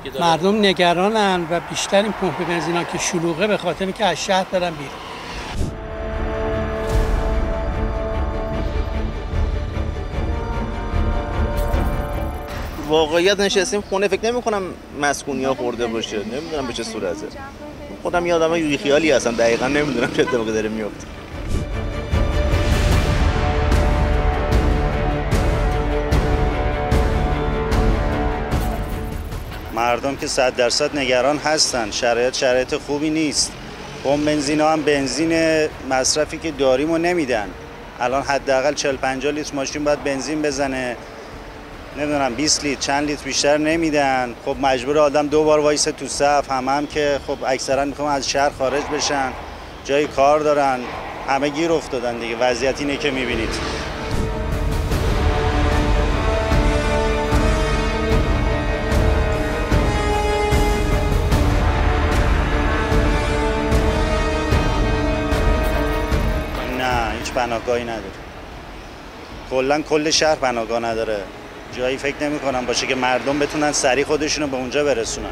که داره؟ مردم نگرانن و بیشتر این پمپ بنزینا که شلوغه به خاطر اینکه از شهر برن بیرون. واقعیت نشستیم خونه، فکر نمی‌کنم مسکونیا خورده باشه، نمیدونم به چه صورته. خودم یه آدم یوی خیالی هستم، دقیقاً نمیدونم چه اتفاقی داره میفته. مردم که 100% نگران هستن، شرایط خوبی نیست. پمپ بنزینا هم بنزین مصرفی که داریم و نمیدن. الان حداقل 40-50 لیتر ماشین باید بنزین بزنه، نمیدونم 20 لیتر چند لیتر بیشتر نمیدن. خب مجبور آدم 2 بار وایسه تو صف، هم که خب اکثرا میخوام از شهر خارج بشن، جای کار دارن، همه گیر افتادن دیگه. وضعیت اینه که میبینید. نه هیچ پناهگاهی نداره. کل شهر پناهگاه نداره. جایی فکر نمی کنم باشه که مردم بتونن سریع خودشونو به اونجا برسونن.